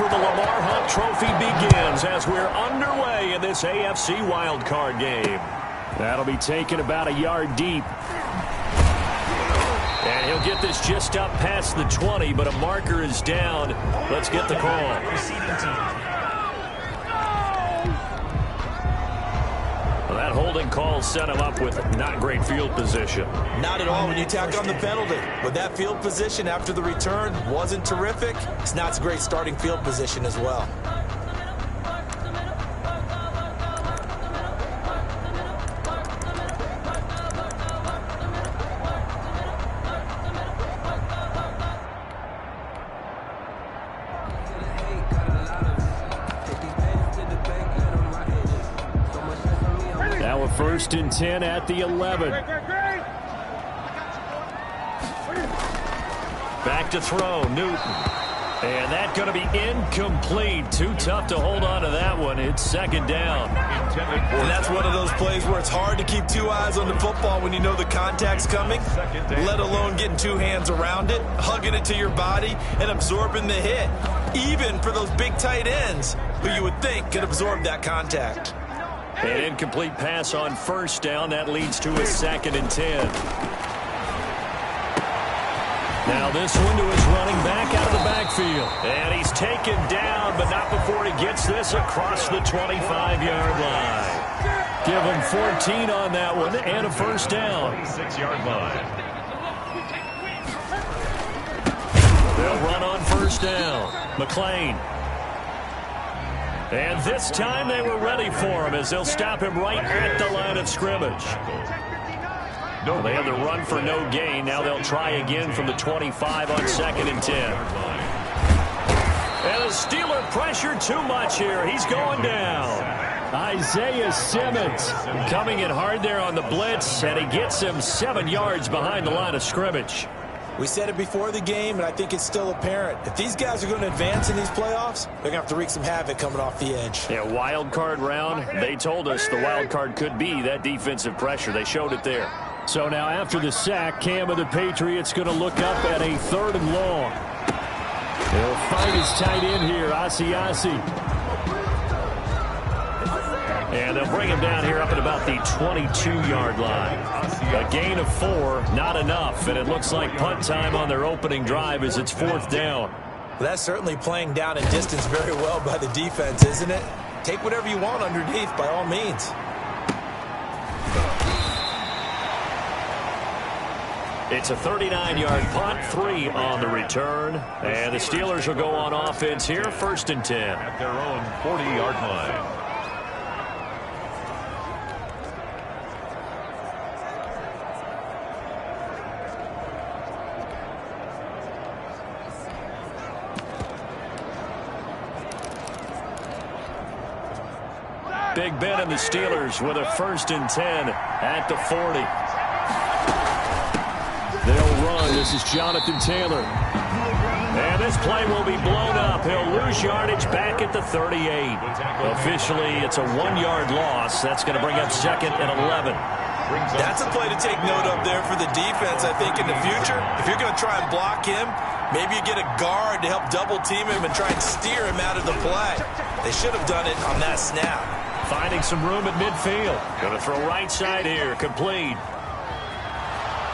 for the Lamar Hunt Trophy begins as we're underway in this AFC wildcard game. That'll be taken about a yard deep. And he'll get this just up past the 20, but a marker is down. Let's get the call. Well, that holding call set him up with not great field position. Not at all when you tack on the penalty. But that field position after the return wasn't terrific. It's not a great starting field position as well. Now a 1st and 10 at the 11. Back to throw, Newton. And that's going to be incomplete. Too tough to hold on to that one. It's 2nd down. And that's one of those plays where it's hard to keep 2 eyes on the football when you know the contact's coming, let alone getting 2 hands around it, hugging it to your body, and absorbing the hit, even for those big tight ends who you would think could absorb that contact. An incomplete pass on 1st down. That leads to a 2nd and 10. Now this one to his running back out of the backfield. And he's taken down, but not before he gets this across the 25-yard line. Give him 14 on that one and a 1st down. 26-yard line. They'll run on 1st down. McLean. And this time they were ready for him as they'll stop him right at the line of scrimmage. Well, they had the run for no gain. Now they'll try again from the 25 on 2nd and 10. And the Steeler pressure too much here. He's going down. Isaiah Simmons Coming in hard there on the blitz, and he gets him 7 yards behind the line of scrimmage. We said it before the game, and I think it's still apparent. If these guys are going to advance in these playoffs, they're going to have to wreak some havoc coming off the edge. Yeah, wild card round. They told us the wild card could be that defensive pressure. They showed it there. So now after the sack, Cam of the Patriots going to look up at a 3rd and long. He'll find his tight end here, Asiasi. And they'll bring him down here up at about the 22-yard line. A gain of 4, not enough, and it looks like punt time on their opening drive as it's 4th down. Well, that's certainly playing down in distance very well by the defense, isn't it? Take whatever you want underneath by all means. It's a 39-yard punt, 3 on the return. And the Steelers will go on offense here, 1st and 10. At their own 40-yard line. Big Ben and the Steelers with a 1st and 10 at the 40. They'll run. This is Jonathan Taylor. And this play will be blown up. He'll lose yardage back at the 38. Officially, it's a 1-yard loss. That's going to bring up 2nd and 11. That's a play to take note of there for the defense, I think, in the future. If you're going to try and block him, maybe you get a guard to help double-team him and try and steer him out of the play. They should have done it on that snap. Finding some room at midfield. Going to throw right side here. Complete.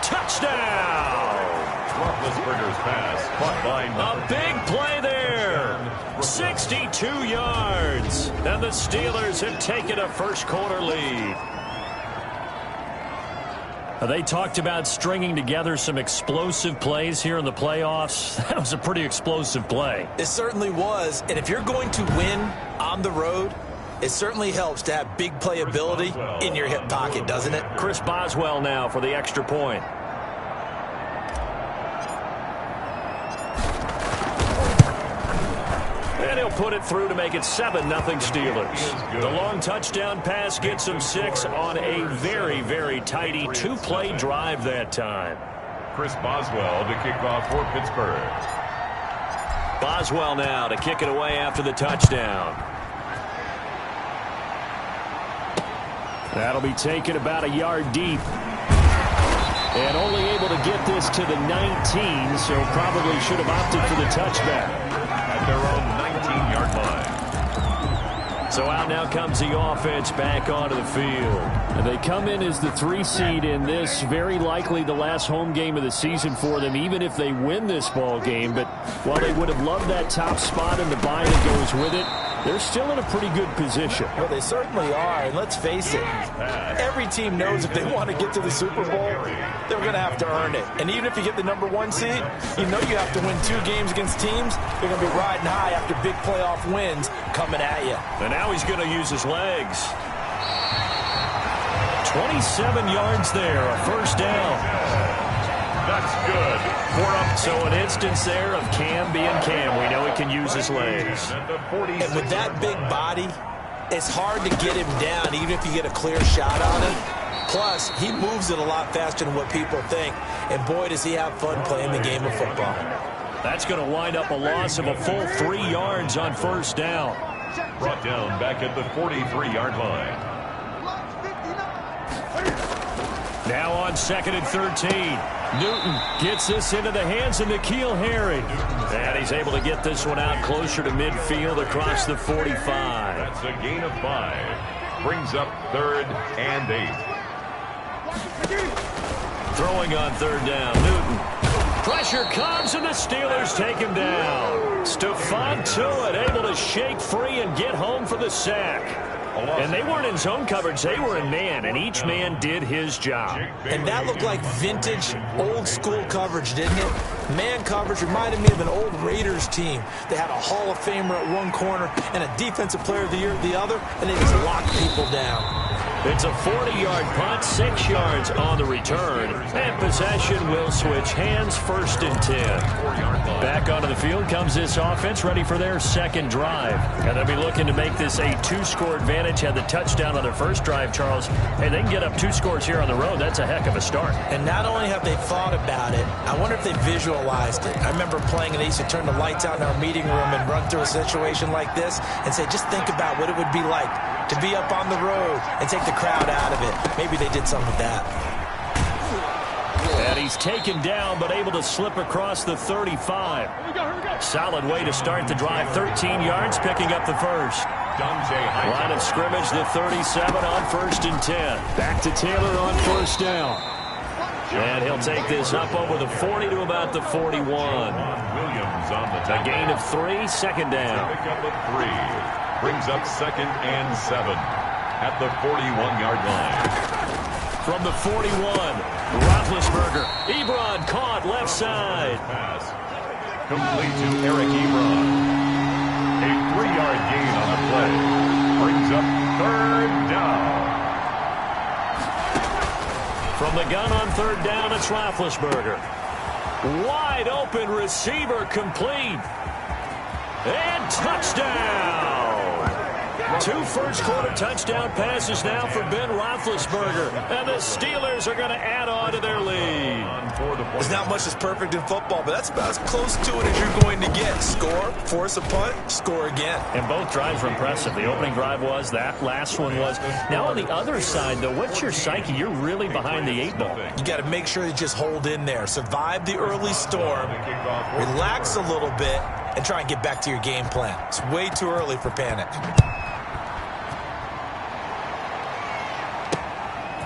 Touchdown! Roethlisberger's pass caught by A big play there. 62 yards. And the Steelers have taken a 1st quarter lead. They talked about stringing together some explosive plays here in the playoffs. That was a pretty explosive play. It certainly was. And if you're going to win on the road, it certainly helps to have big playability in your hip pocket, doesn't it? Chris Boswell now for the extra point. And he'll put it through to make it 7-0 Steelers. The long touchdown pass gets them 6 on a very, very tidy 2-play drive that time. Chris Boswell to kick off for Pittsburgh. Boswell now to kick it away after the touchdown. That'll be taken about a yard deep. And only able to get this to the 19, so probably should have opted for the touchback. At their own So out now comes the offense back onto the field. And they come in as the 3 seed in this, very likely the last home game of the season for them, even if they win this ball game. But while they would have loved that top spot and the bye that goes with it, they're still in a pretty good position. Well, they certainly are, and let's face it, every team knows if they want to get to the Super Bowl, they're going to have to earn it. And even if you get the #1 seed, you know you have to win 2 games against teams. They're going to be riding high after big playoff wins coming at you. And now he's going to use his legs. 27 yards there, a first down. That's good. So an instance there of Cam being Cam. We know he can use his legs. And with that big body, it's hard to get him down, even if you get a clear shot on him. Plus, he moves it a lot faster than what people think. And boy, does he have fun playing the game of football. That's going to wind up a loss of a full 3 yards on first down. Brought down back at the 43-yard line. Now on 2nd and 13. Newton gets this into the hands of N'Keal Harry. And he's able to get this one out closer to midfield across the 45. That's a gain of 5. Brings up 3rd and 8. Throwing on 3rd down. Newton. Pressure comes, and the Steelers take him down. Stephon Tuitt able to shake free and get home for the sack. And they weren't in zone coverage. They were in man, and each man did his job. And that looked like vintage, old-school coverage, didn't it? Man coverage reminded me of an old Raiders team. They had a Hall of Famer at one corner and a Defensive Player of the Year at the other, and they just locked people down. It's a 40-yard punt, 6 yards on the return. And possession will switch hands, 1st and 10. Back onto the field comes this offense, ready for their second drive. And they'll be looking to make this a 2-score advantage. Had the touchdown on their first drive, Charles. Hey, they can get up 2 scores here on the road. That's a heck of a start. And not only have they thought about it, I wonder if they visualized it. I remember playing, and they used to turn the lights out in our meeting room and run through a situation like this and say, just think about what it would be like to be up on the road and take the crowd out of it. Maybe they did some of that. And he's taken down, but able to slip across the 35. Solid way to start the drive. 13 yards, picking up the first. Line of scrimmage, the 37 on 1st and 10. Back to Taylor on 1st down. And he'll take this up over the 40 to about the 41. Williams on the A gain of 3, 2nd down. pick up of 3. Brings up 2nd and 7 at the 41-yard line. From the 41, Roethlisberger. Ebron caught left side. Pass complete to Eric Ebron. A 3-yard gain on the play. Brings up 3rd down. From the gun on 3rd down, it's Roethlisberger. Wide open receiver complete. And touchdown. 2 first-quarter touchdown passes now for Ben Roethlisberger. And the Steelers are going to add on to their lead. There's not much that's perfect in football, but that's about as close to it as you're going to get. Score, force a punt, score again. And both drives were impressive. The opening drive was, that last one was. Now on the other side, though, what's your psyche? You're really behind the 8 ball. You got to make sure you just hold in there. Survive the early storm, relax a little bit, and try and get back to your game plan. It's way too early for panic.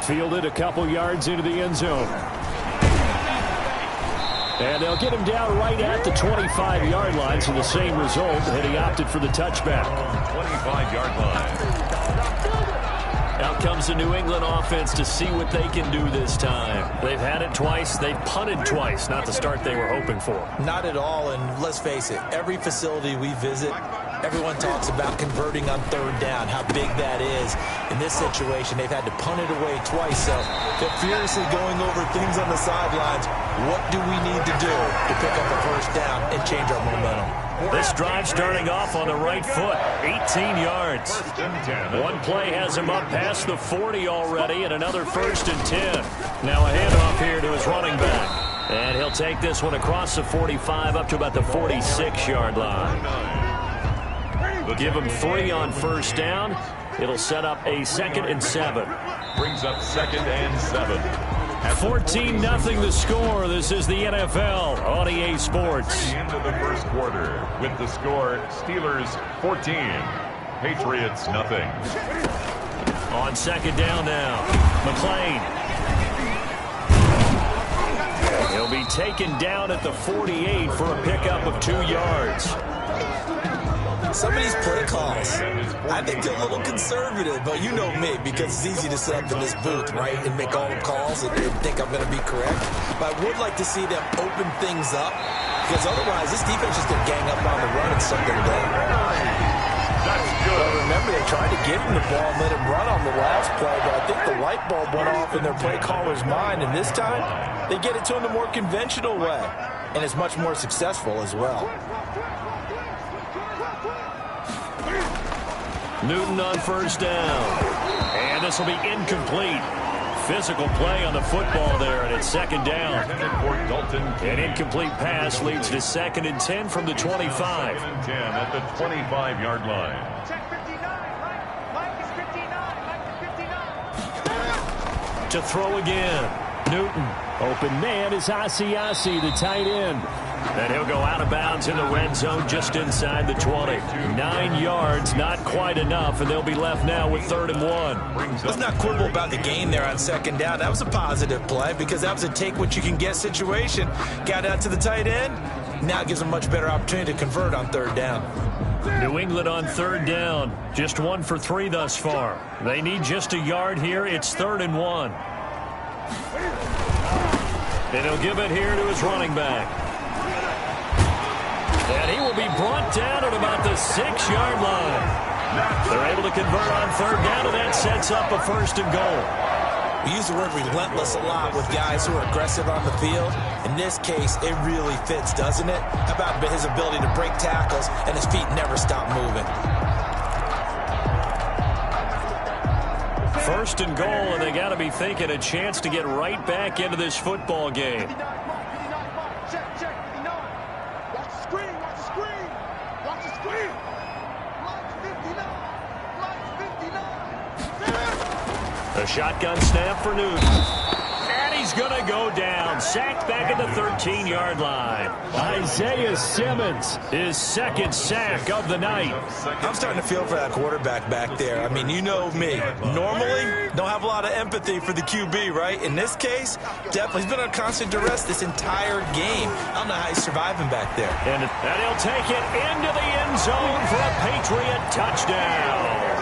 Fielded a couple yards into the end zone. And they'll get him down right at the 25-yard line, so the same result, and he opted for the touchback. 25-yard line. Out comes the New England offense to see what they can do this time. They've had it twice. They've punted twice. Not the start they were hoping for. Not at all, and let's face it, every facility we visit, everyone talks about converting on 3rd down, how big that is. In this situation, they've had to punt it away twice, so they're furiously going over things on the sidelines. What do we need to do to pick up a first down and change our momentum? This drive starting off on the right foot, 18 yards. One play has him up past the 40 already, and another 1st and 10. Now a handoff here to his running back. And he'll take this one across the 45 up to about the 46-yard line. Give him 3 on 1st down. It'll set up a 2nd and 7. Brings up 2nd and 7. 14-0 the score. This is the NFL on EA Sports. The end of the first quarter with the score Steelers 14, Patriots nothing. On second down now, McClain. He'll be taken down at the 48 for a pickup of 2 yards. Some of these play calls, I think they're a little conservative, but you know me, because it's easy to sit up in this booth, right, and make all the calls and think I'm going to be correct. But I would like to see them open things up, because otherwise this defense is going to gang up on the run and something down. That's good. Well, remember, they tried to give him the ball and let him run on the last play, but I think the light bulb went off in their play caller's mind, and this time they get it to him the more conventional way, and it's much more successful as well. Newton on first down. And this will be incomplete. Physical play on the football there, and it's second down. An incomplete pass leads to 2nd and 10 from the 25. 2nd and 10 at the 25-yard line. To throw again. Newton. Open man is Asiasi, the tight end. And he'll go out of bounds in the red zone just inside the 20. 9 yards, not quite enough, and they'll be left now with 3rd and 1. Let's not quibble about the gain there on second down. That was a positive play because that was a take-what-you-can-get situation. Got out to the tight end. Now it gives them a much better opportunity to convert on 3rd down. New England on 3rd down. Just 1 for 3 thus far. They need just a yard here. It's 3rd and 1. And he'll give it here to his running back. And he will be brought down at about the 6-yard line. They're able to convert on 3rd down, and that sets up a 1st and goal. We use the word relentless a lot with guys who are aggressive on the field. In this case, it really fits, doesn't it? How about his ability to break tackles and his feet never stop moving? 1st and goal, and they got to be thinking a chance to get right back into this football game. A shotgun snap for Newton. And he's going to go down. Sacked back at the 13-yard line. Isaiah Simmons, his 2nd sack of the night. I'm starting to feel for that quarterback back there. I mean, you know me. Normally, don't have a lot of empathy for the QB, right? In this case, definitely. He's been under constant duress this entire game. I don't know how he's surviving back there. And he'll take it into the end zone for a Patriot touchdown.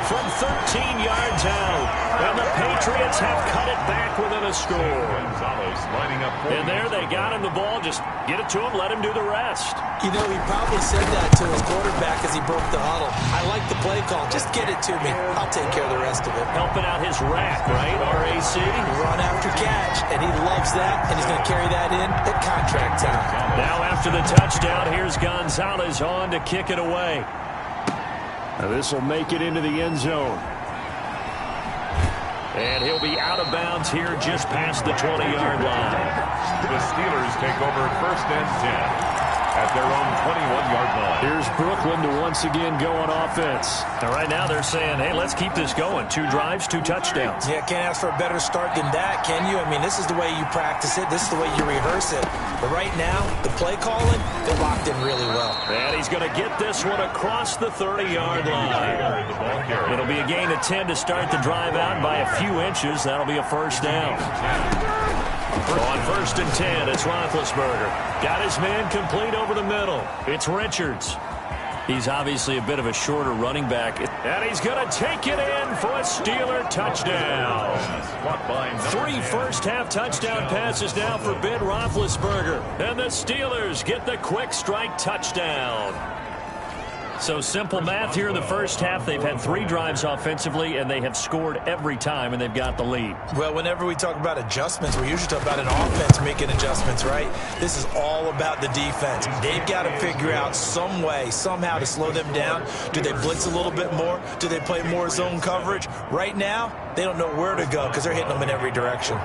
From 13 yards out, and the Patriots have cut it back within a score. And there they got him the ball. Just get it to him, let him do the rest. You know, he probably said that to his quarterback as he broke the huddle. I like the play call. Just get it to me. I'll take care of the rest of it. Helping out his rack, right? RAC. Run after catch, and he loves that, and he's going to carry that in at contract time. Now after the touchdown, here's Gonzalez on to kick it away. Now this will make it into the end zone. And he'll be out of bounds here just past the 20-yard line. The Steelers take over 1st and 10 at their own 21-yard line. Here's Brooklyn to once again go on offense. Now right now they're saying, hey, let's keep this going. 2 drives, 2 touchdowns. Yeah, can't ask for a better start than that, can you? I mean, this is the way you practice it. This is the way you rehearse it. But right now, the play calling, they're locked in really well. And he's going to get this one across the 30-yard line. It'll be a gain of 10 to start the drive out by a few inches. That'll be a 1st down. On 1st and 10, it's Roethlisberger. Got his man complete over the middle. It's Richards. He's obviously a bit of a shorter running back. And he's going to take it in for a Steeler touchdown. 3 first-half touchdown passes now for Ben Roethlisberger. And the Steelers get the quick strike touchdown. So simple math here in the first half. They've had 3 drives offensively, and they have scored every time, and they've got the lead. Well, whenever we talk about adjustments, we usually talk about an offense making adjustments, right? This is all about the defense. They've got to figure out some way, somehow to slow them down. Do they blitz a little bit more? Do they play more zone coverage? Right now, they don't know where to go because they're hitting them in every direction.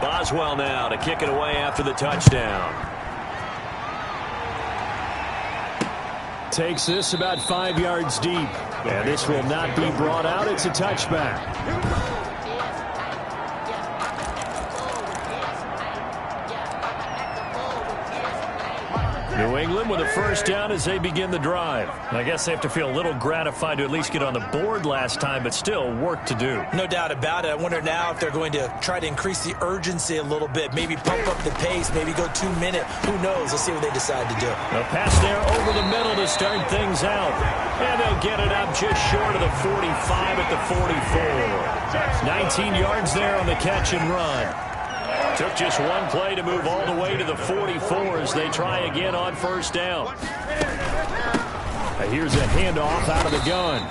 Boswell now to kick it away after the touchdown. Takes this about 5 yards deep. And this will not be brought out. It's a touchback. New England with a first down as they begin the drive. I guess they have to feel a little gratified to at least get on the board last time, but still work to do. No doubt about it. I wonder now if they're going to try to increase the urgency a little bit, maybe pump up the pace, maybe go 2 minute. Who knows? Let's see what they decide to do. A pass there over the middle to start things out. And they'll get it up just short of the 45 at the 44. 19 yards there on the catch and run. Took just one play to move all the way to the 44 as they try again on first down. Here's a handoff out of the gun.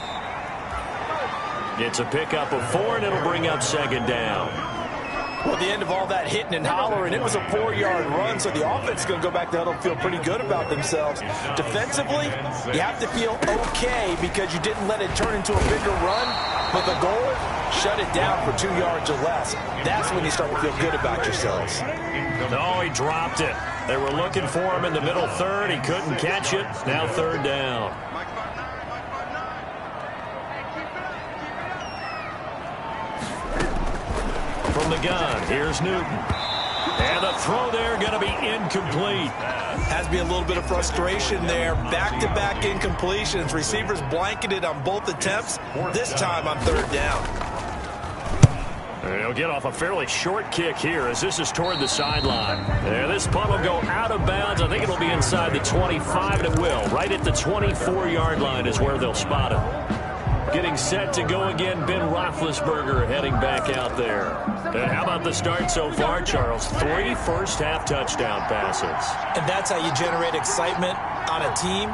It's a pickup of 4, and it'll bring up second down. Well, at the end of all that hitting and hollering, it was a 4-yard run, so the offense is going to go back there and feel pretty good about themselves. Defensively, you have to feel okay because you didn't let it turn into a bigger run, but the goal, shut it down for 2 yards or less. That's when you start to feel good about yourselves. No, he dropped it. They were looking for him in the middle third. He couldn't catch it. Now third down. From the gun, here's Newton. And the throw there going to be incomplete. Has to be a little bit of frustration there. Back-to-back incompletions. Receivers blanketed on both attempts, this time on third down. He'll get off a fairly short kick here as this is toward the sideline. And this punt will go out of bounds. I think it'll be inside the 25, and it will. Right at the 24-yard line is where they'll spot it. Getting set to go again, Ben Roethlisberger heading back out there. And how about the start so far, Charles? 3 first-half touchdown passes. And that's how you generate excitement on a team.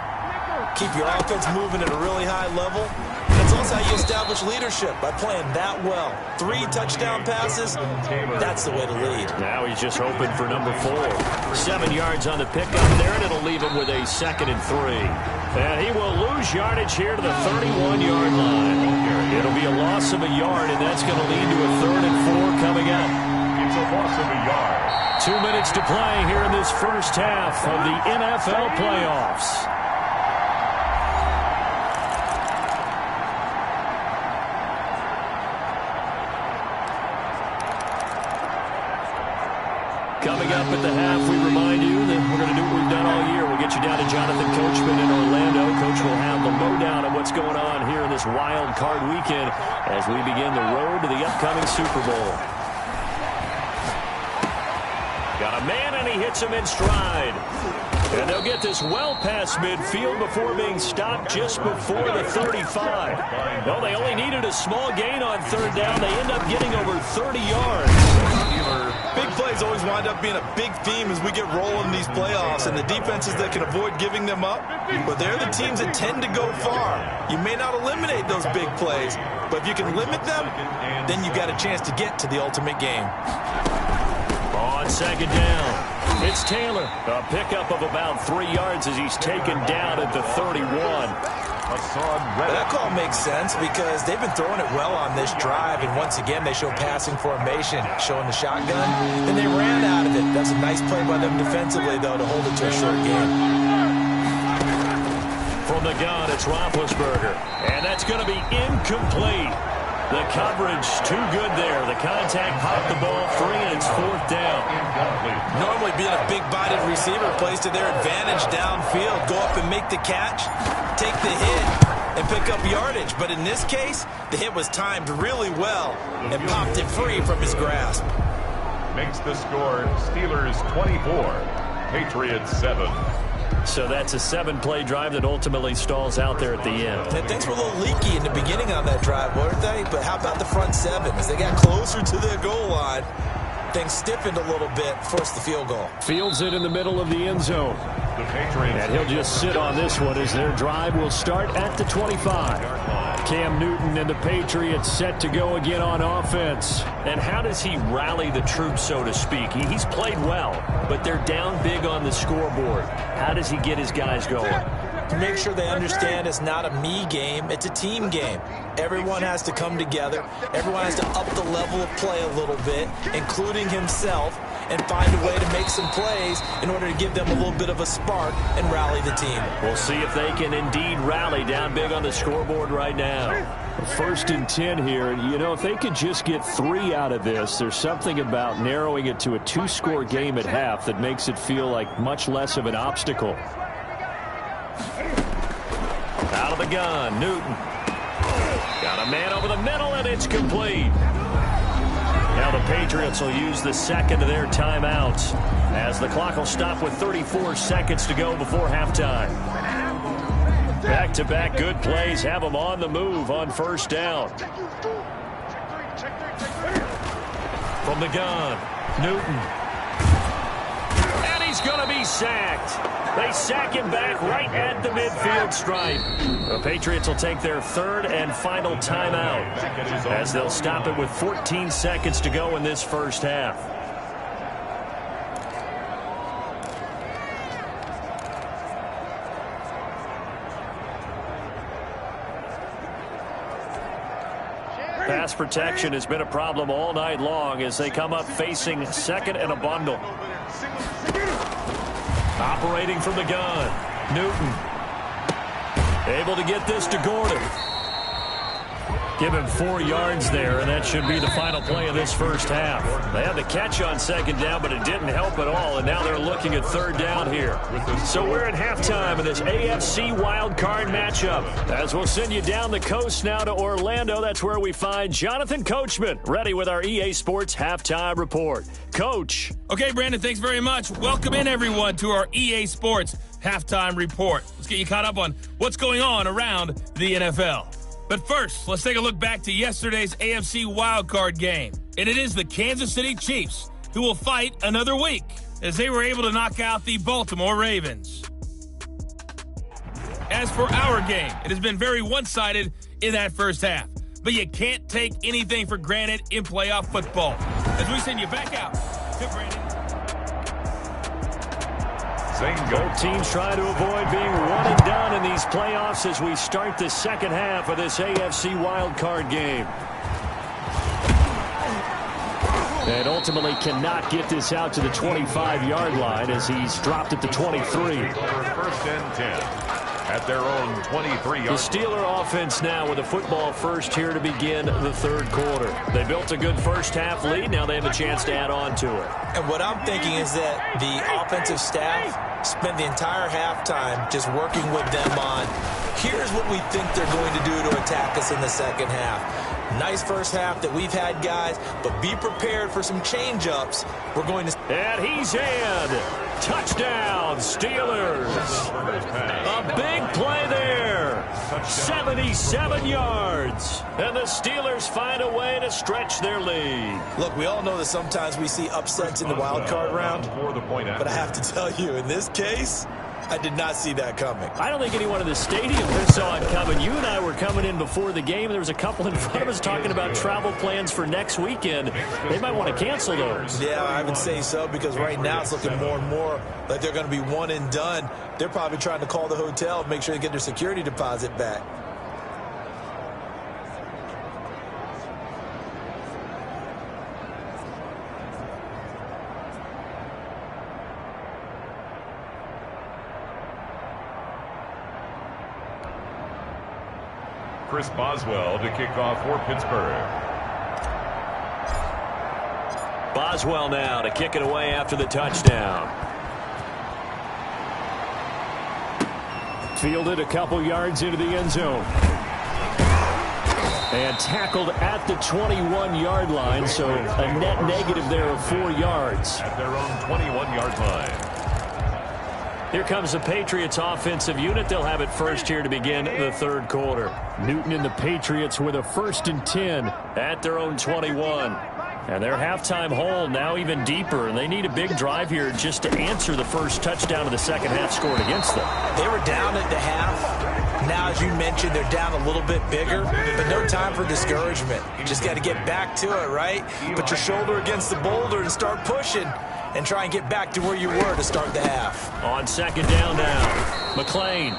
Keep your offense moving at a really high level. That's also how you establish leadership, by playing that well. 3 touchdown passes, that's the way to lead. Now he's just hoping for number 4. 7 yards on the pickup there, and it'll leave him with a 2nd and 3. And he will lose yardage here to the 31-yard line. It'll be a loss of a yard, and that's going to lead to a 3rd and 4 coming up. It's a loss of a yard. 2 minutes to play here in this first half of the NFL playoffs. Coming up at the half, we remind you that we're going to do what we've done all year. We'll get you down to Jonathan Coachman in Orlando. Coach will have the lowdown of what's going on here in this wild card weekend as we begin the road to the upcoming Super Bowl. Got a man, and he hits him in stride. And they'll get this well past midfield before being stopped just before the 35. Well, they only needed a small gain on third down. They end up getting over 30 yards. Big plays always wind up being a big theme as we get rolling in these playoffs, and the defenses that can avoid giving them up, but they're the teams that tend to go far. You may not eliminate those big plays, but if you can limit them, then you've got a chance to get to the ultimate game. On second down, it's Taylor. A pickup of about 3 yards as he's taken down at the 31. That call makes sense because they've been throwing it well on this drive, and once again they show passing formation, showing the shotgun, and they ran out of it. That's a nice play by them defensively, though, to hold it to a short game. From the gun, it's Roethlisberger, and that's going to be incomplete. The coverage too good there. The contact popped the ball free, and it's 4th down. Normally being a big-bodied receiver plays to their advantage downfield. Go up and make the catch, take the hit, and pick up yardage. But in this case, the hit was timed really well and popped it free from his grasp. Makes the score Steelers 24, Patriots 7. So that's a 7-play drive that ultimately stalls out there at the end. And things were a little leaky in the beginning on that drive, weren't they? But how about the front 7? As they got closer to the goal line, things stiffened a little bit, forced the field goal. Fields it in the middle of the end zone. The Patriots. And he'll just sit on this one as their drive will start at the 25. Cam Newton and the Patriots set to go again on offense. And how does he rally the troops, so to speak? He's played well, but they're down big on the scoreboard. How does he get his guys going? To make sure they understand it's not a me game, it's a team game. Everyone has to come together. Everyone has to up the level of play a little bit, including himself, and find a way to make some plays in order to give them a little bit of a spark and rally the team. We'll see if they can indeed rally down big on the scoreboard right now. 1st and 10 here. You know, if they could just get 3 out of this, there's something about narrowing it to a 2-score game at half that makes it feel like much less of an obstacle. Out of the gun, Newton. Got a man over the middle, and it's complete. Now the Patriots will use the second of their timeouts as the clock will stop with 34 seconds to go before halftime. Back-to-back good plays have them on the move on first down. From the gun, Newton. And he's going to be sacked. They sack him back right at the midfield stripe. The Patriots will take their third and final timeout as they'll stop it with 14 seconds to go in this first half. Pass protection has been a problem all night long as they come up facing second and a bundle. Operating from the gun, Newton. Able to get this to Gordon. Give him 4 yards there, and that should be the final play of this first half. They had the catch on second down, but it didn't help at all, and now they're looking at third down here. So we're at halftime in this AFC wildcard matchup. As we'll send you down the coast now to Orlando, that's where we find Jonathan Coachman, ready with our EA Sports Halftime Report. Coach. Okay, Brandon, thanks very much. Welcome in, everyone, to our EA Sports Halftime Report. Let's get you caught up on what's going on around the NFL. But first, let's take a look back to yesterday's AFC wildcard game. And it is the Kansas City Chiefs who will fight another week as they were able to knock out the Baltimore Ravens. As for our game, it has been very one-sided in that first half. But you can't take anything for granted in playoff football. As we send you back out to Brandon. Both teams trying to avoid being one and done in these playoffs as we start the second half of this AFC wildcard game. And ultimately cannot get this out to the 25-yard line as he's dropped it to 23. First and 10. At their own 23-yard. The Steeler offense now with a football first here to begin the third quarter. They built a good first half lead. Now they have a chance to add on to it. And what I'm thinking is that the offensive staff spent the entire halftime just working with them on, here's what we think they're going to do to attack us in the second half. Nice first half that we've had, guys, but be prepared for some change-ups. We're going to... And he's in. Touchdown, Steelers. A big play there. 77 yards. And the Steelers find a way to stretch their lead. Look, we all know that sometimes we see upsets in the wild card round, but I have to tell you, in this case, I did not see that coming. I don't think anyone in the stadium saw it coming. You and I were coming in before the game. There was a couple in front of us talking about travel plans for next weekend. They might want to cancel those. Yeah, I would say so, because right now it's looking more and more like they're going to be one and done. They're probably trying to call the hotel and make sure they get their security deposit back. Chris Boswell to kick off for Pittsburgh. Boswell now to kick it away after the touchdown. Fielded a couple yards into the end zone. And tackled at the 21-yard line, so a net negative there of 4 yards. At their own 21-yard line. Here comes the Patriots offensive unit. They'll have it first here to begin the third quarter. Newton and the Patriots with a 1st and 10 at their own 21. And their halftime hole now even deeper, and they need a big drive here just to answer the first touchdown of the second half scored against them. They were down at the half. Now, as you mentioned, they're down a little bit bigger, but no time for discouragement. You just got to get back to it, right? Put your shoulder against the boulder and start pushing and try and get back to where you were to start the half. On second down now, McLean.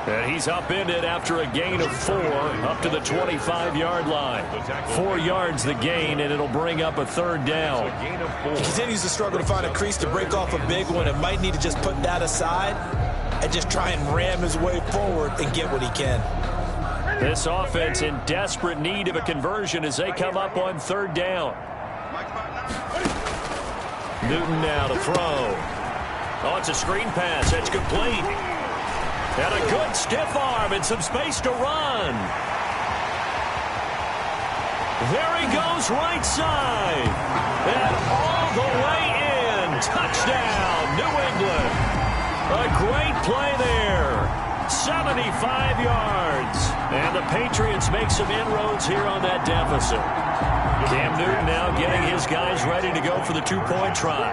And he's upended after a gain of 4 up to the 25-yard line. 4 yards the gain, and it'll bring up a third down. He continues to struggle to find a crease to break off a big one and might need to just put that aside and just try and ram his way forward and get what he can. This offense in desperate need of a conversion as they come up on third down. Newton now to throw. Oh, it's a screen pass. That's complete. And a good stiff arm and some space to run. There he goes right side. And all the way in. Touchdown, New England. A great play there. 75 yards. And the Patriots make some inroads here on that deficit. Cam Newton now getting his guys ready to go for the two-point try.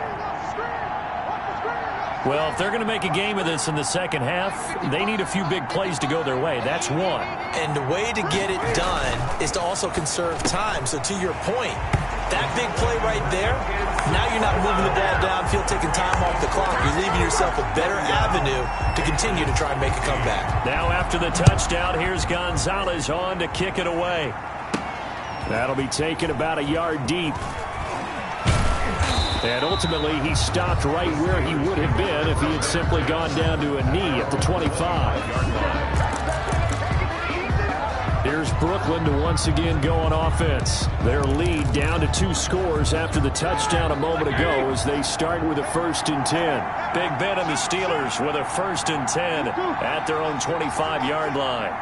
Well, if they're going to make a game of this in the second half, they need a few big plays to go their way. That's one. And the way to get it done is to also conserve time. So to your point, that big play right there, now you're not moving the ball downfield, taking time off the clock. You're leaving yourself a better avenue to continue to try and make a comeback. Now after the touchdown, here's Gonzalez on to kick it away. That'll be taken about a yard deep. And ultimately, he stopped right where he would have been if he had simply gone down to a knee at the 25. Here's Brooklyn to once again go on offense. Their lead down to 2 scores after the touchdown a moment ago as they start with a 1st and 10. Big Ben and the Steelers with a 1st and 10 at their own 25-yard line.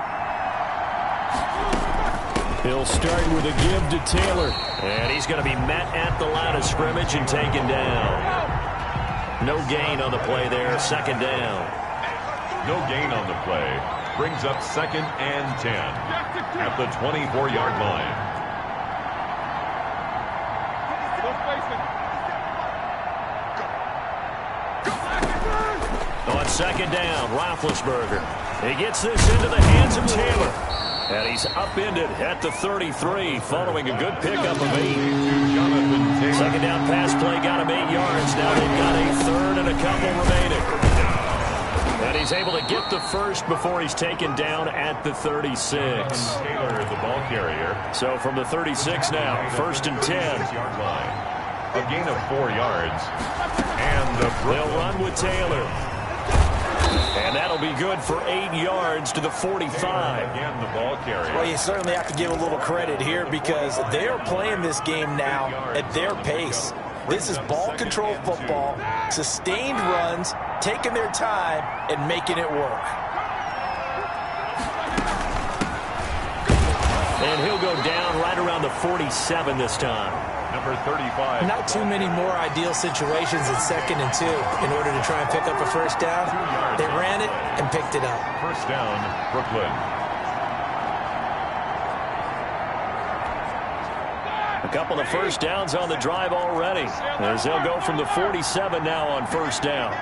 He'll start with a give to Taylor. And he's going to be met at the line of scrimmage and taken down. No gain on the play there, 2nd down. No gain on the play. Brings up 2nd and 10 at the 24-yard line. On 2nd down, Roethlisberger. He gets this into the hands of Taylor. And he's upended at the 33 following a good pickup of 8. 2nd down pass play got him 8 yards. Now they've got a 3rd and a couple remaining. And he's able to get the first before he's taken down at the 36. Taylor, the ball carrier. So from the 36 now, 1st and 10. A gain of 4 yards. And they'll run with Taylor. And that'll be good for 8 yards to the 45. Again, the ball carrier. Well, you certainly have to give a little credit here because they're playing this game now at their pace. This is ball control football, sustained runs, taking their time, and making it work. And he'll go down right around the 47 this time. Number 35. Not too many more ideal situations at 2nd and 2 in order to try and pick up a 1st down. They ran it and picked it up. 1st down, Brooklyn. A couple of 1st downs on the drive already, as they'll go from the 47 now on 1st down.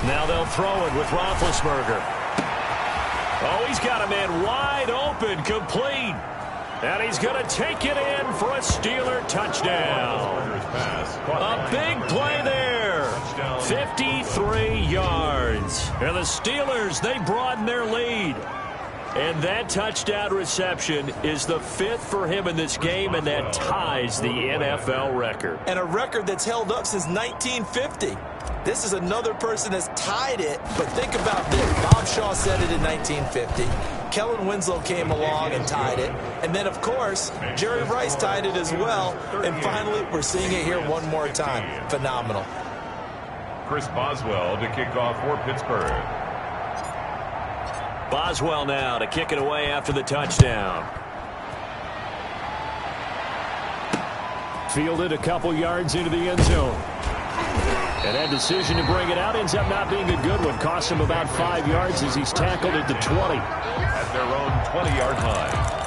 Now they'll throw it with Roethlisberger. Oh, he's got a man wide open, complete. And he's going to take it in for a Steeler touchdown. A big play there. 53 yards. And the Steelers, they broaden their lead. And that touchdown reception is the 5th for him in this game, and that ties the NFL record. And a record that's held up since 1950. This is another person that's tied it, but think about this. Bob Shaw said it in 1950. Kellen Winslow came along and tied it. And then, of course, Jerry Rice tied it as well. And finally, we're seeing it here one more time. Phenomenal. Chris Boswell to kick off for Pittsburgh. Boswell now to kick it away after the touchdown. Fielded a couple yards into the end zone. And that decision to bring it out ends up not being a good one. Cost him about 5 yards as he's tackled at the 20. At their own 20-yard line.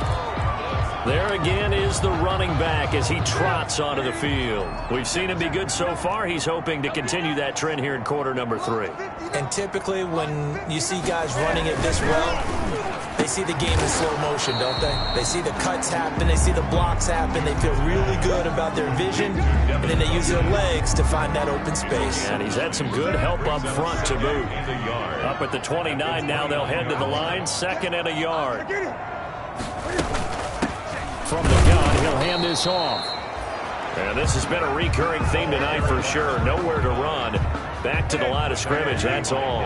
There again is the running back as he trots onto the field. We've seen him be good so far. He's hoping to continue that trend here in quarter number 3. And typically when you see guys running it this well, they see the game in slow motion, don't they? They see the cuts happen. They see the blocks happen. They feel really good about their vision. And then they use their legs to find that open space. And he's had some good help up front to boot. Up at the 29 now, they'll head to the line. 2nd and a yard. From the gun, he'll hand this off. And this has been a recurring theme tonight for sure. Nowhere to run. Back to the line of scrimmage, that's all.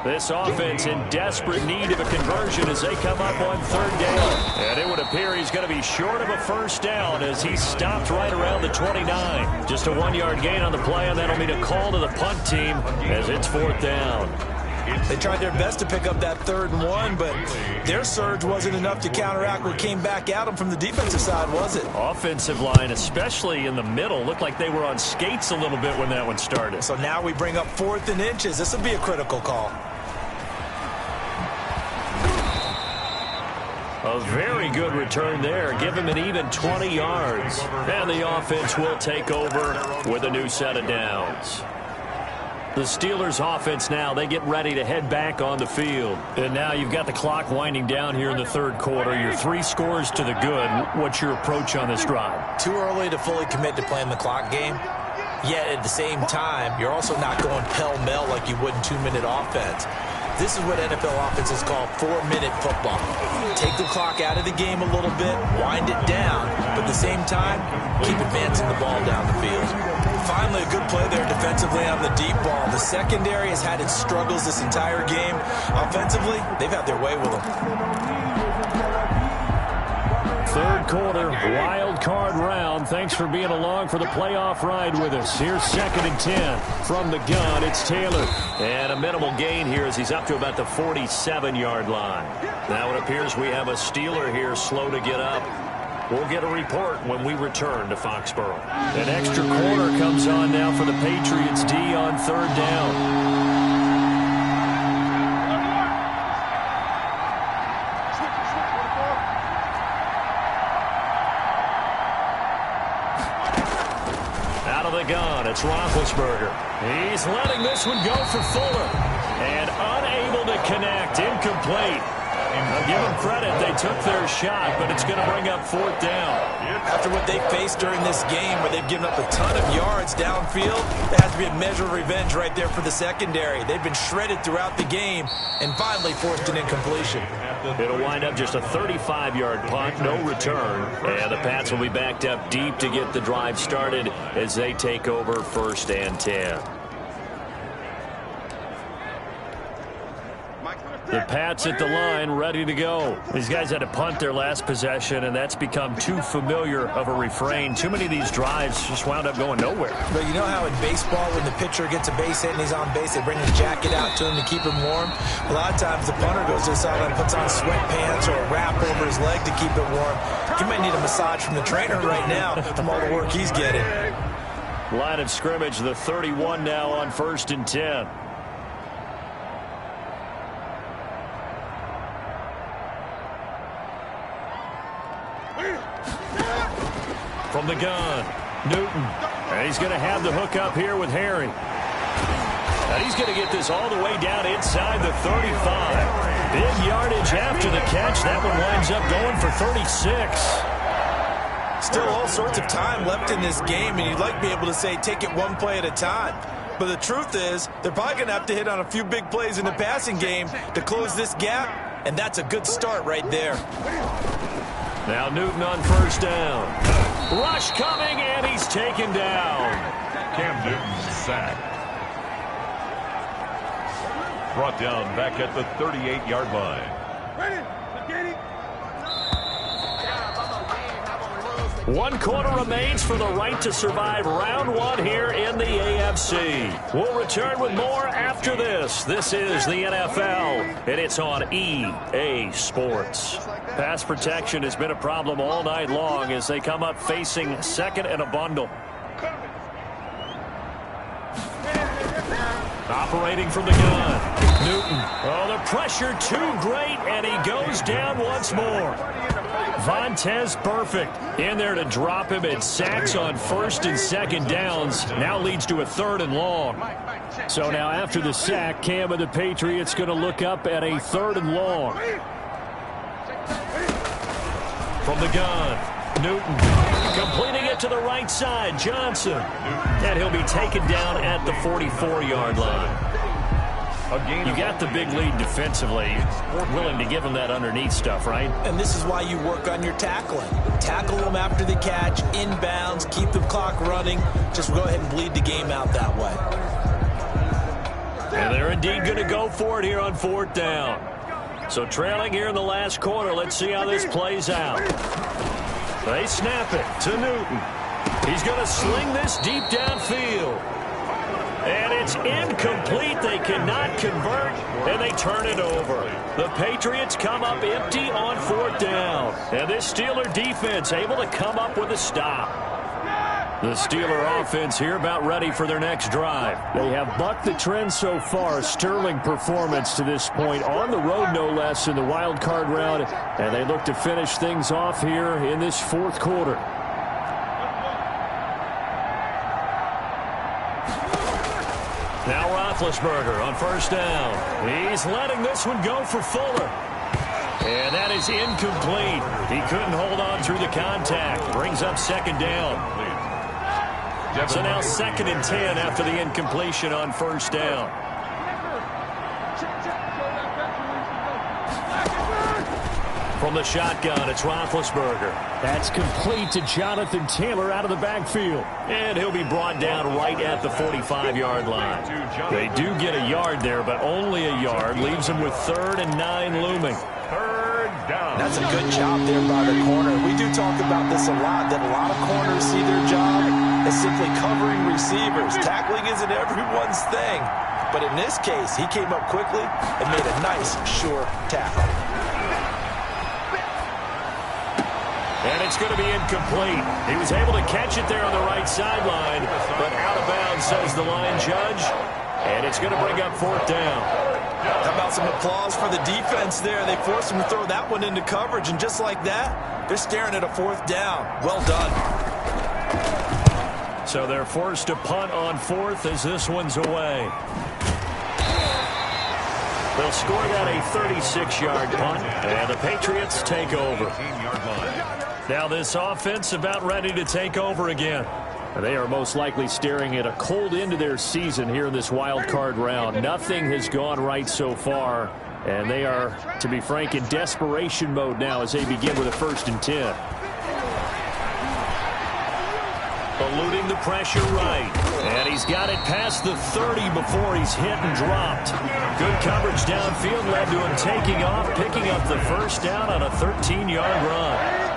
This offense in desperate need of a conversion as they come up on third down. And it would appear he's going to be short of a first down as he stopped right around the 29. Just a 1-yard gain on the play, and that'll mean a call to the punt team as it's fourth down. They tried their best to pick up that 3rd and 1, but their surge wasn't enough to counteract what came back at them from the defensive side, was it? Offensive line, especially in the middle, looked like they were on skates a little bit when that one started. So now we bring up 4th and inches. This will be a critical call. A very good return there. Give him an even 20 yards. And the offense will take over with a new set of downs. The Steelers offense now, they get ready to head back on the field. And now you've got the clock winding down here in the third quarter. You're 3 scores to the good. What's your approach on this drive? Too early to fully commit to playing the clock game. Yet at the same time, you're also not going pell-mell like you would in 2-minute offense. This is what NFL offenses call 4-minute football. Take the clock out of the game a little bit, wind it down, but at the same time, keep advancing the ball down the field. Finally, a good play there defensively on the deep ball. The secondary has had its struggles this entire game. Offensively, they've had their way with them. Third quarter, wild card round. Thanks for being along for the playoff ride with us. Here's 2nd and 10 from the gun. It's Taylor. And a minimal gain here as he's up to about the 47-yard line. Now it appears we have a Steeler here slow to get up. We'll get a report when we return to Foxborough. An extra quarter comes on now for the Patriots D on third down. Gun. It's Roethlisberger. He's letting this one go for Fuller. And unable to connect. Incomplete. I'll give them credit. They took their shot, but it's going to bring up 4th down. After what they faced during this game where they've given up a ton of yards downfield, there has to be a measure of revenge right there for the secondary. They've been shredded throughout the game and finally forced an incompletion. It'll wind up just a 35-yard punt, no return. And the Pats will be backed up deep to get the drive started as they take over 1st and 10. The Pats at the line, ready to go. These guys had to punt their last possession, and that's become too familiar of a refrain. Too many of these drives just wound up going nowhere. But you know how in baseball, when the pitcher gets a base hit and he's on base, they bring his jacket out to him to keep him warm? A lot of times the punter goes to the sideline and puts on sweatpants or a wrap over his leg to keep it warm. He might need a massage from the trainer right now from all the work he's getting. Line of scrimmage, the 31 now on 1st and 10. From the gun, Newton. And he's going to have the hook up here with Harry. And he's going to get this all the way down inside the 35. Big yardage after the catch. That one winds up going for 36. Still all sorts of time left in this game, and you'd like to be able to say take it one play at a time. But the truth is, they're probably going to have to hit on a few big plays in the passing game to close this gap, and that's a good start right there. Now Newton on 1st down. Rush coming, and he's taken down. Cam Newton's sack. Brought down back at the 38-yard line. One quarter remains for the right to survive round 1 here in the AFC. We'll return with more after this. This is the NFL, and it's on EA Sports. Pass protection has been a problem all night long as they come up facing 2nd and a bundle. Operating from the gun, Newton. Oh, the pressure too great, and he goes down once more. Vontaze Burfict in there to drop him at sacks on 1st and 2nd downs. Now leads to a 3rd and long. So now after the sack, Cam of the Patriots going to look up at a 3rd and long. From the gun, Newton completing it to the right side, Johnson. And he'll be taken down at the 44-yard line. You got the big lead defensively. Willing to give him that underneath stuff, right? And this is why you work on your tackling. Tackle them after the catch, inbounds, keep the clock running. Just go ahead and bleed the game out that way. And they're indeed going to go for it here on 4th down. So trailing here in the last quarter. Let's see how this plays out. They snap it to Newton. He's going to sling this deep downfield. And it's incomplete. They cannot convert, and they turn it over. The Patriots come up empty on 4th down. And this Steeler defense able to come up with a stop. The Steeler offense here about ready for their next drive. They have bucked the trend so far. Sterling performance to this point. On the road, no less, in the wild card round. And they look to finish things off here in this 4th quarter. Now Roethlisberger on 1st down. He's letting this one go for Fuller. And that is incomplete. He couldn't hold on through the contact. Brings up 2nd down. So now 2nd and 10 after the incompletion on 1st down. From the shotgun, it's Roethlisberger. That's complete to Jonathan Taylor out of the backfield. And he'll be brought down right at the 45-yard line. They do get a yard there, but only a yard. Leaves them with 3rd and 9 looming. 3rd down. That's a good job there by the corner. We do talk about this a lot, that a lot of corners see their job as simply covering receivers. Tackling isn't everyone's thing. But in this case, he came up quickly and made a nice, sure tackle. And it's going to be incomplete. He was able to catch it there on the right sideline, but out of bounds, says the line judge. And it's going to bring up 4th down. How about some applause for the defense there? They forced him to throw that one into coverage, and just like that, they're staring at a 4th down. Well done. So they're forced to punt on 4th as this one's away. They'll score that a 36-yard punt, and the Patriots take over. Now this offense about ready to take over again. They are most likely staring at a cold end to their season here in this wild card round. Nothing has gone right so far, and they are, to be frank, in desperation mode now as they begin with a 1st and 10. Eluding the pressure right. And he's got it past the 30 before he's hit and dropped. Good coverage downfield led to him taking off, picking up the 1st down on a 13-yard run.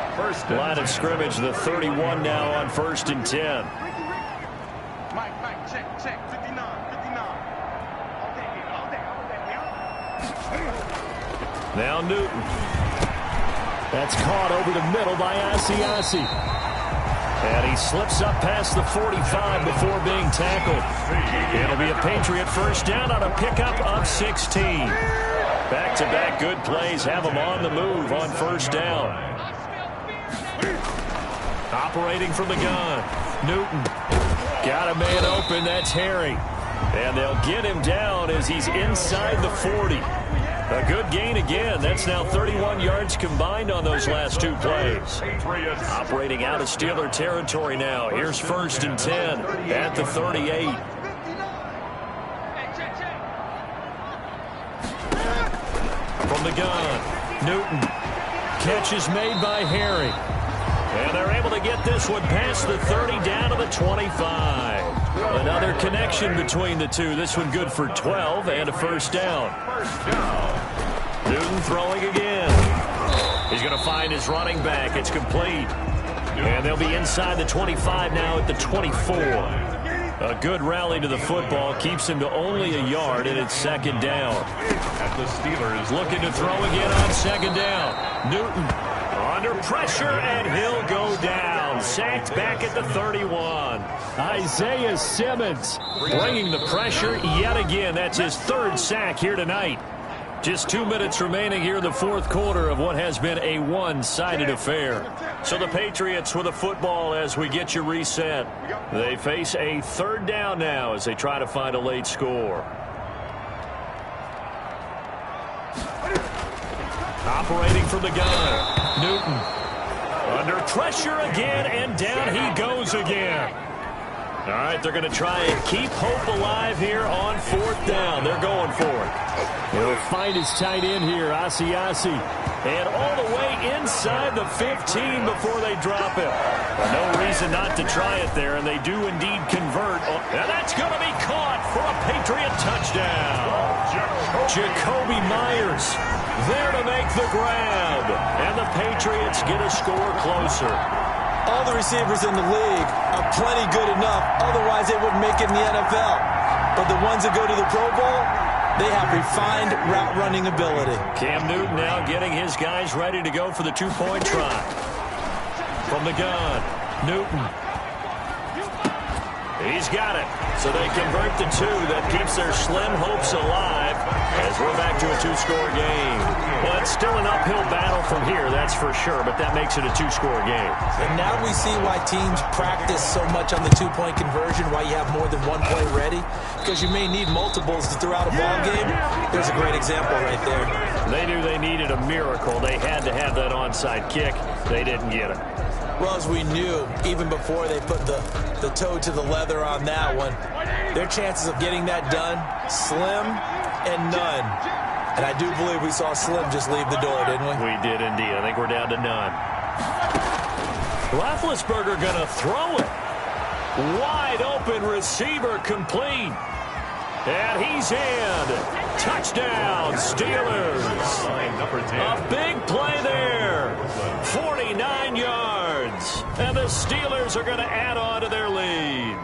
Line of scrimmage, the 31 now on 1st and 10. Now Newton. That's caught over the middle by Asiasi. And he slips up past the 45 before being tackled. It'll be a Patriot 1st down on a pickup of 16. Back-to-back good plays have him on the move on 1st down. Operating from the gun. Newton. Got a man open. That's Harry. And they'll get him down as he's inside the 40. A good gain again. That's now 31 yards combined on those last 2 plays. Operating out of Steeler territory now. Here's 1st and 10 at the 38. From the gun, Newton. Catch is made by Harry. And they're able to get this one past the 30 down to the 25. Another connection between the two. This one good for 12 and a 1st down. Newton throwing again. He's going to find his running back. It's complete. And they'll be inside the 25 now at the 24. A good rally to the football. Keeps him to only a yard, and it's 2nd down. At the Steelers looking to throw again on 2nd down. Newton under pressure, and he'll go down. Sacked back at the 31. Isaiah Simmons bringing the pressure yet again. That's his 3rd sack here tonight. Just 2 minutes remaining here in the 4th quarter of what has been a one-sided affair. So the Patriots with a football as we get you reset. They face a 3rd down now as they try to find a late score. Operating from the gun. Newton under pressure again, and down he goes again. All right, they're going to try and keep hope alive here on 4th down. They're going for it. He'll find his tight end here, Asiasi. And all the way inside the 15 before they drop him. No reason not to try it there, and they do indeed convert. And that's going to be caught for a Patriot touchdown. Jacoby Myers there to make the grab. And the Patriots get a score closer. All the receivers in the league are plenty good enough. Otherwise, they wouldn't make it in the NFL. But the ones that go to the Pro Bowl, they have refined route running ability. Cam Newton now getting his guys ready to go for the two-point try. From the gun, Newton. He's got it. So they convert the 2. That keeps their slim hopes alive as we're back to a 2-score game. Well, it's still an uphill battle from here, that's for sure, but that makes it a 2-score game. And now we see why teams practice so much on the 2-point conversion, why you have more than one play ready, because you may need multiples throughout a ball game. There's a great example right there. They knew they needed a miracle. They had to have that onside kick. They didn't get it. Well, as we knew, even before they put the toe to the leather on that one, their chances of getting that done, slim and none. And I do believe we saw Slim just leave the door, didn't we? We did indeed. I think we're down to none. Roethlisberger going to throw it. Wide open receiver complete. And he's in. Touchdown, Steelers. A big play there. 49 yards. And the Steelers are going to add on to their lead.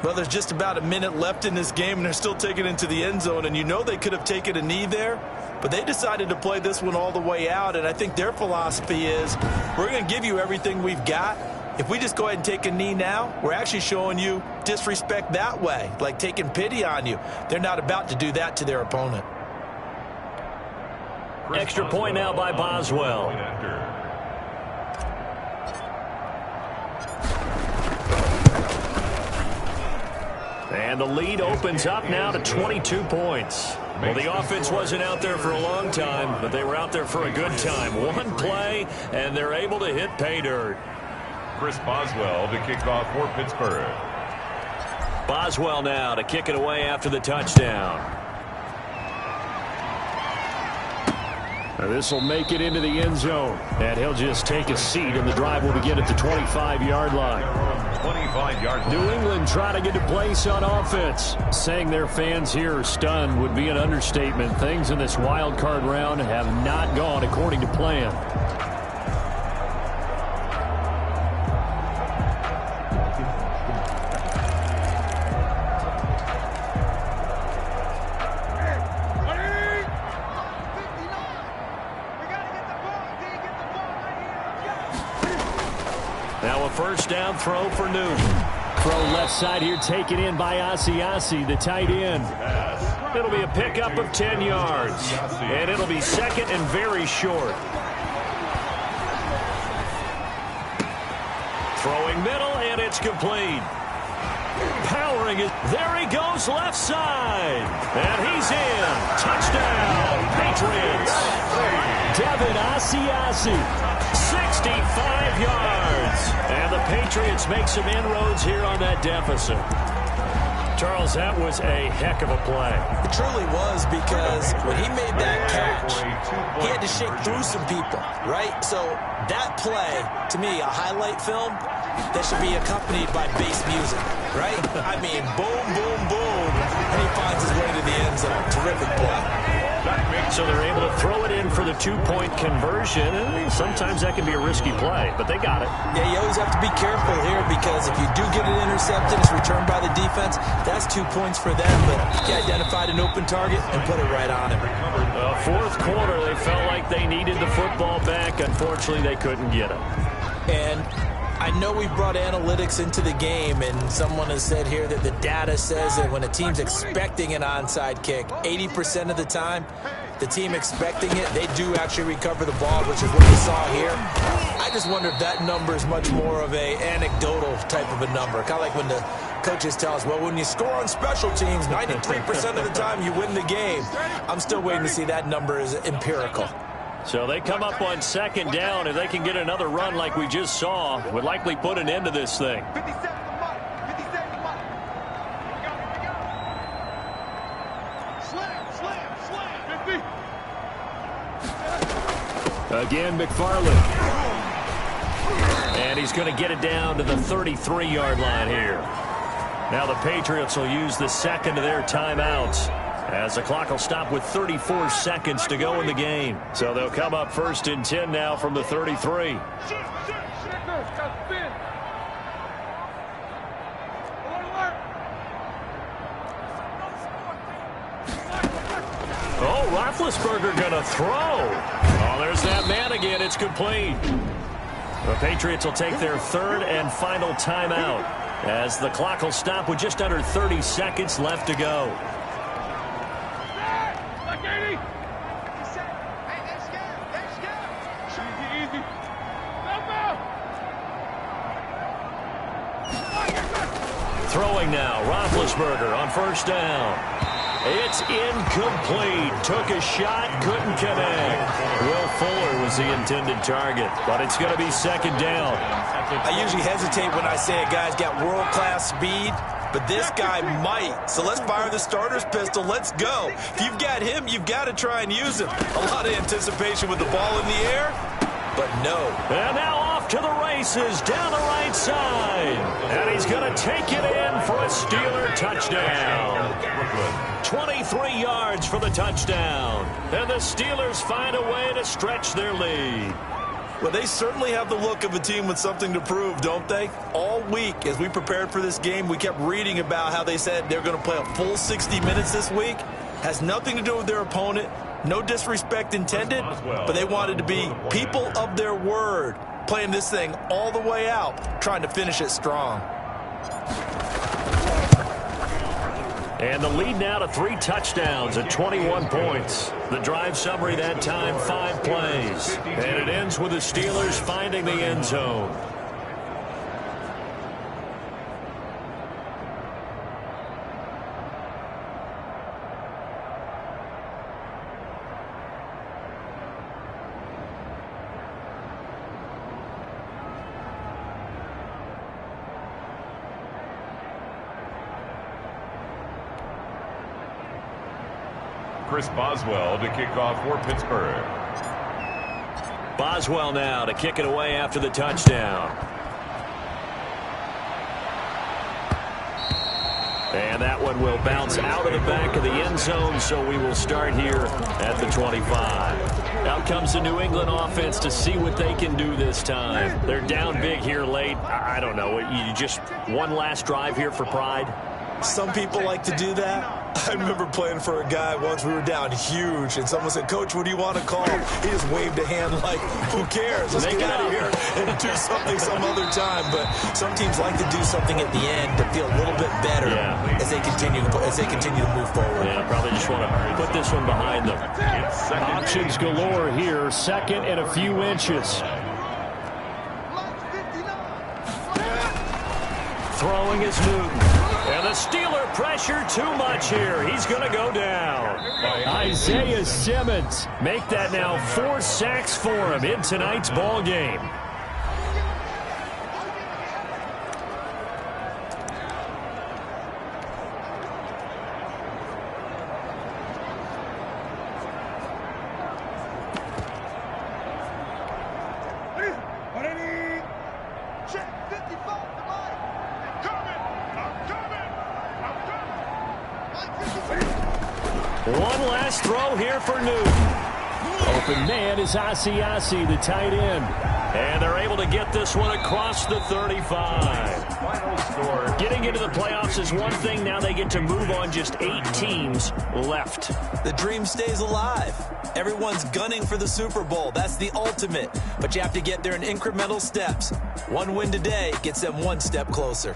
Well, there's just about a minute left in this game, and they're still taking it into the end zone. And you know they could have taken a knee there, but they decided to play this one all the way out. And I think their philosophy is, we're going to give you everything we've got. If we just go ahead and take a knee now, we're actually showing you disrespect that way, like taking pity on you. They're not about to do that to their opponent. Extra point now by Boswell. And the lead opens up now to 22 points. Well, the offense wasn't out there for a long time, but they were out there for a good time. One play, and they're able to hit pay dirt. Chris Boswell to kick off for Pittsburgh. Boswell now to kick it away after the touchdown. This will make it into the end zone. And he'll just take a seat, and the drive will begin at the 25-yard line. 25-yard line. New England trying to get a place on offense. Saying their fans here are stunned would be an understatement. Things in this wild card round have not gone according to plan. Now a first down throw for Newton. Throw left side here taken in by Asiasi, the tight end. It'll be a pickup of 10 yards. And it'll be second and very short. Throwing middle, and it's complete. Powering it. There he goes left side. And he's in. Touchdown, Patriots. Devin Asiasi. 65 yards. And the Patriots make some inroads here on that deficit. Charles, that was a heck of a play. It truly was, because when he made that catch, he had to shake through some people, right? So that play, to me, a highlight film that should be accompanied by bass music, right? I mean, boom, boom, boom, and he finds his way to the end zone. Terrific play. So they're able to throw it in for the two-point conversion. Sometimes that can be a risky play, but they got it. Yeah, you always have to be careful here, because if you do get it intercepted, it's returned by the defense, that's 2 points for them. But he identified an open target and put it right on him. Fourth quarter, they felt like they needed the football back. Unfortunately, they couldn't get it. And I know we brought analytics into the game, and someone has said here that the data says that when a team's expecting an onside kick, 80% of the time, the team expecting it, they do actually recover the ball, which is what we saw here. I just wonder if that number is much more of a anecdotal type of a number. Kind of like when the coaches tell us, well, when you score on special teams, 93% of the time you win the game. I'm still waiting to see that number is empirical. So they come up on second down. If they can get another run like we just saw, would likely put an end to this thing. Again, McFarland. And he's going to get it down to the 33-yard line here. Now the Patriots will use the second of their timeouts, as the clock will stop with 34 seconds to go in the game. So they'll come up 1st and 10 now from the 33. Oh, Roethlisberger going to throw. Oh, there's that man again. It's complete. The Patriots will take their 3rd and final timeout, as the clock will stop with just under 30 seconds left to go. Throwing now, Roethlisberger on 1st down. It's incomplete. Took a shot, couldn't connect. Will Fuller was the intended target, but it's going to be 2nd down. I usually hesitate when I say a guy's got world-class speed, but this guy might. So let's fire the starter's pistol. Let's go. If you've got him, you've got to try and use him. A lot of anticipation with the ball in the air, but no. And now off to the races down the right side. And he's going to take it in for a Steeler touchdown. 23 yards for the touchdown. And the Steelers find a way to stretch their lead. Well, they certainly have the look of a team with something to prove, don't they? All week, as we prepared for this game, we kept reading about how they said they're going to play a full 60 minutes this week. Has nothing to do with their opponent. No disrespect intended, but they wanted to be people of their word, playing this thing all the way out, trying to finish it strong. And the lead now to 3 touchdowns at 21 points. The drive summary that time, 5 plays. And it ends with the Steelers finding the end zone. Chris Boswell to kick off for Pittsburgh. Boswell now to kick it away after the touchdown. And that one will bounce out of the back of the end zone, so we will start here at the 25. Out comes the New England offense to see what they can do this time. They're down big here late. I don't know. You just one last drive here for pride? Some people like to do that. I remember playing for a guy once. We were down huge, and someone said, "Coach, what do you want to call?" He just waved a hand like, who cares? Let's get out of here and do something some other time. But some teams like to do something at the end to feel a little bit better as they continue to move forward. Yeah, probably just want to put this one behind them. Options galore here. 2nd and a few inches. Throwing is Newton. And the Steeler pressure too much here. He's going to go down. Isaiah Simmons make that now 4 sacks for him in tonight's ball game. One last throw here for Newton. Open man is Asiasi, the tight end. And they're able to get this one across the 35. Final score. Getting into the playoffs is one thing. Now they get to move on. Just 8 teams left. The dream stays alive. Everyone's gunning for the Super Bowl. That's the ultimate. But you have to get there in incremental steps. One win today gets them one step closer.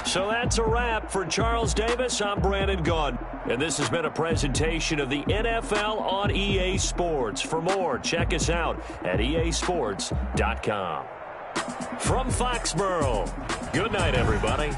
So that's a wrap. For Charles Davis, I'm Brandon Gunn. And this has been a presentation of the NFL on EA Sports. For more, check us out at easports.com. From Foxborough, good night, everybody.